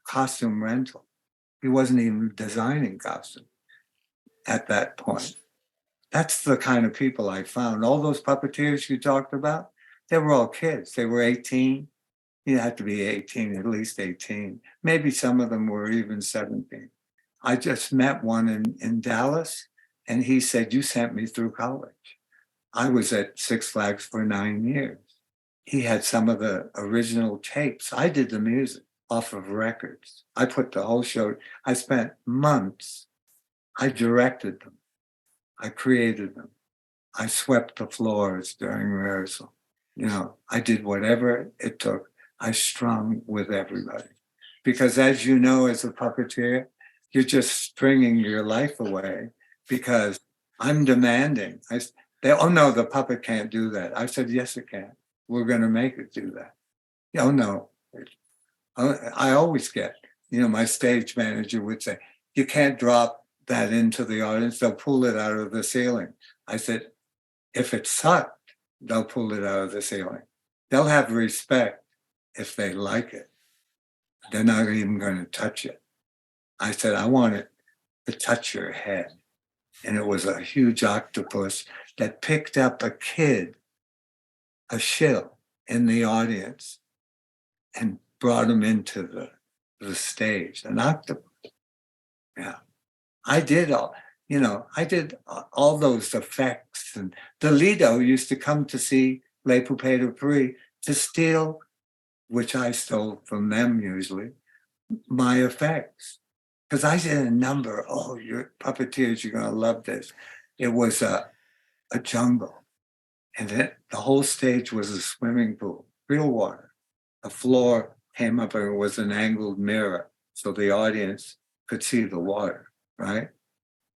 costume rental. He wasn't even designing costumes at that point. That's the kind of people I found. All those puppeteers you talked about, they were all kids. They were 18. You had to be 18, at least 18. Maybe some of them were even 17. I just met one in Dallas, and he said, "You sent me through college." I was at Six Flags for 9 years. He had some of the original tapes. I did the music off of records. I put the whole show. I spent months. I directed them. I created them. I swept the floors during rehearsal. I did whatever it took. I strung with everybody. Because as you know, as a puppeteer, you're just stringing your life away because I'm demanding. Oh no, the puppet can't do that. I said, yes, it can. We're going to make it do that. Oh no. I always get, my stage manager would say, you can't drop that into the audience. They'll pull it out of the ceiling. I said, if it sucked, they'll pull it out of the ceiling. They'll have respect if they like it. They're not even going to touch it. I said, I want it to touch your head. And it was a huge octopus that picked up a kid, a shill in the audience, and brought him into the stage, an octopus. Yeah. I did all those effects. And the Lido used to come to see Les Poupées de Paris to steal, which I stole from them usually, my effects. Because I did a number, you're puppeteers, you're going to love this. It was a jungle. And the whole stage was a swimming pool, real water. The floor came up and it was an angled mirror so the audience could see the water, right?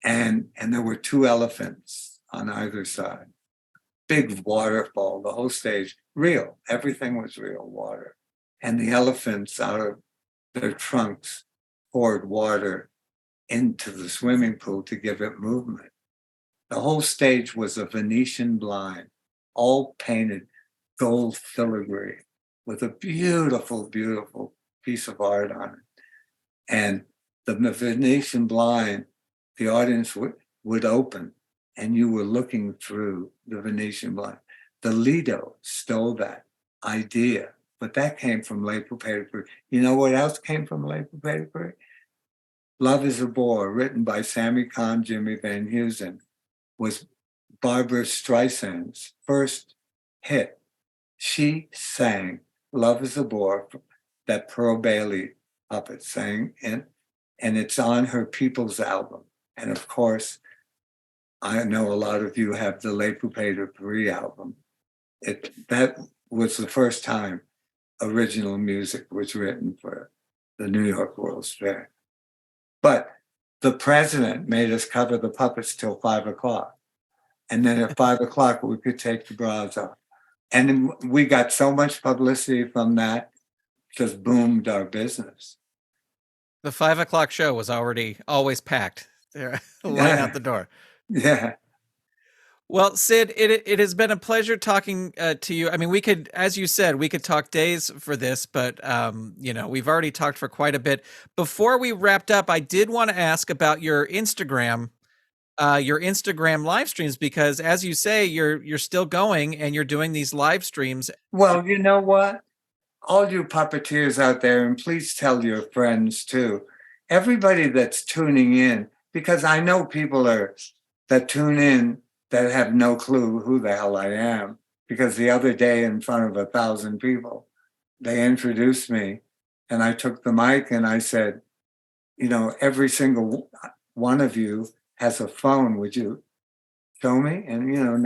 And there were 2 elephants on either side. Big waterfall, the whole stage, real. Everything was real water. And the elephants out of their trunks poured water into the swimming pool to give it movement. The whole stage was a Venetian blind, all painted gold filigree with a beautiful, beautiful piece of art on it. And the Venetian blind, the audience would open and you were looking through the Venetian blind. The Lido stole that idea, but that came from Les Poupées de Paris. You know what else came from Les Poupées de Paris? Love is a Bore, written by Sammy Kahn, Jimmy Van Heusen, was Barbara Streisand's first hit. She sang Love is a Bore that Pearl Bailey puppet sang in, and it's on her People's album. And of course, I know a lot of you have the Les Poupées de Paris album. That was the first time original music was written for the New York World's Fair. But the president made us cover the puppets till 5:00. And then at 5:00, we could take the bras off. And we got so much publicity from that, just boomed our business. The 5:00 show was always packed. Line out the door. Yeah. Well, Sid, it has been a pleasure talking to you. I mean, we could, as you said, we could talk days for this, but we've already talked for quite a bit. Before we wrapped up, I did want to ask about your Instagram live streams, because as you say, you're still going and you're doing these live streams. Well, you know what? All you puppeteers out there, and please tell your friends too, everybody that's tuning in, because I know people that tune in that have no clue who the hell I am, because the other day in front of 1,000 people, they introduced me and I took the mic and I said, every single one of you has a phone. Would you show me? And, and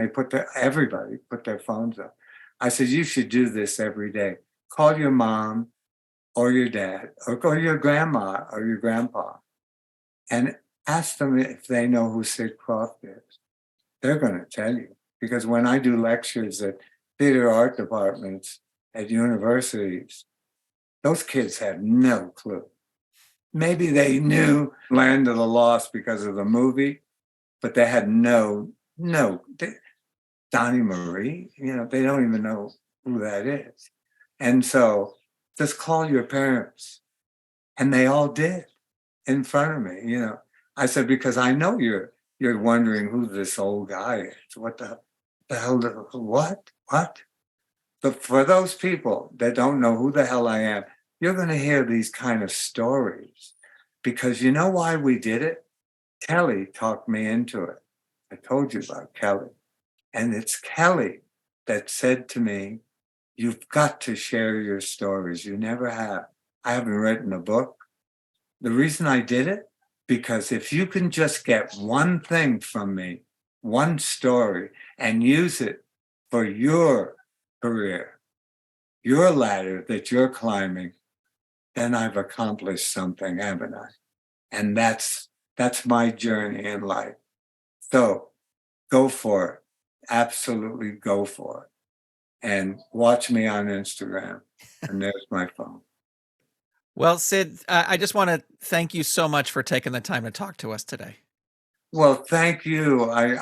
everybody put their phones up. I said, you should do this every day. Call your mom or your dad or go to your grandma or your grandpa and ask them if they know who Sid Krofft is. They're going to tell you. Because when I do lectures at theater art departments at universities, those kids have no clue. Maybe they knew Land of the Lost because of the movie, but they had Donnie Marie, they don't even know who that is. And so just call your parents. And they all did in front of me, I said, because I know you're wondering who this old guy is. What the hell, what? But for those people that don't know who the hell I am, you're going to hear these kind of stories. Because you know why we did it? Kelly talked me into it. I told you about Kelly. And it's Kelly that said to me, you've got to share your stories. You never have. I haven't written a book. The reason I did it, because if you can just get one thing from me, one story, and use it for your career, your ladder that you're climbing, then I've accomplished something, haven't I? And that's my journey in life. So go for it. Absolutely go for it. And watch me on Instagram. And there's my phone. Well, Sid, I just want to thank you so much for taking the time to talk to us today. Well, thank you. I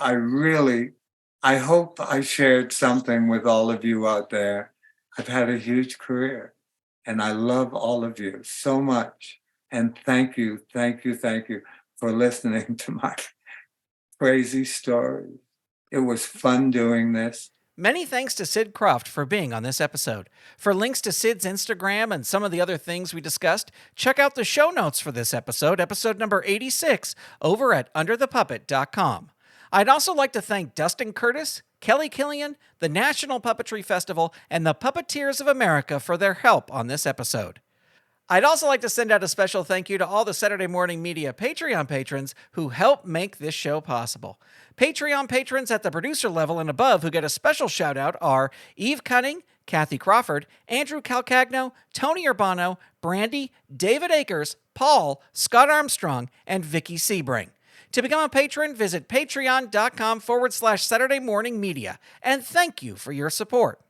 hope I shared something with all of you out there. I've had a huge career and I love all of you so much. And thank you for listening to my crazy story. It was fun doing this. Many thanks to Sid Krofft for being on this episode. For links to Sid's Instagram and some of the other things we discussed, check out the show notes for this episode number 86, over at underthepuppet.com. I'd also like to thank Dustin Curtis, Kelly Killian, the National Puppetry Festival, and the Puppeteers of America for their help on this episode. I'd also like to send out a special thank you to all the Saturday Morning Media Patreon patrons who help make this show possible. Patreon patrons at the producer level and above who get a special shout out are Eve Cunning, Kathy Crawford, Andrew Calcagno, Tony Urbano, Brandy, David Akers, Paul, Scott Armstrong, and Vicky Sebring. To become a patron, visit patreon.com/Saturday Morning Media. And thank you for your support.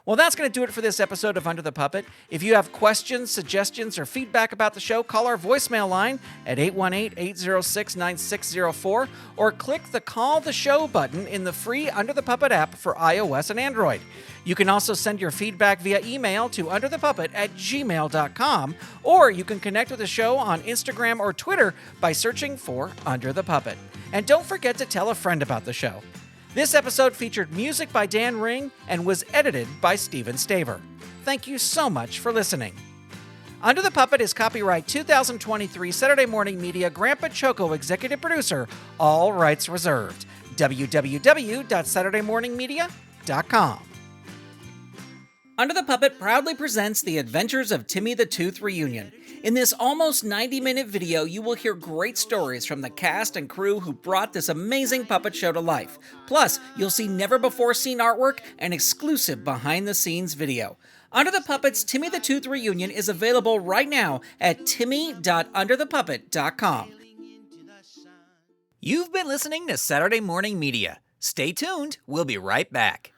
Well, that's going to do it for this episode of Under the Puppet. If you have questions, suggestions, or feedback about the show, call our voicemail line at 818-806-9604 or click the Call the Show button in the free Under the Puppet app for iOS and Android. You can also send your feedback via email to underthepuppet@gmail.com, or you can connect with the show on Instagram or Twitter by searching for Under the Puppet. And don't forget to tell a friend about the show. This episode featured music by Dan Ring and was edited by Steven Staver. Thank you so much for listening. Under the Puppet is copyright 2023 Saturday Morning Media, Grandpa Choco executive producer, all rights reserved. www.saturdaymorningmedia.com. Under the Puppet proudly presents The Adventures of Timmy the Tooth Reunion. In this almost 90-minute video, you will hear great stories from the cast and crew who brought this amazing puppet show to life. Plus, you'll see never-before-seen artwork and exclusive behind-the-scenes video. Under the Puppet's Timmy the Tooth Reunion is available right now at timmy.underthepuppet.com. You've been listening to Saturday Morning Media. Stay tuned, we'll be right back.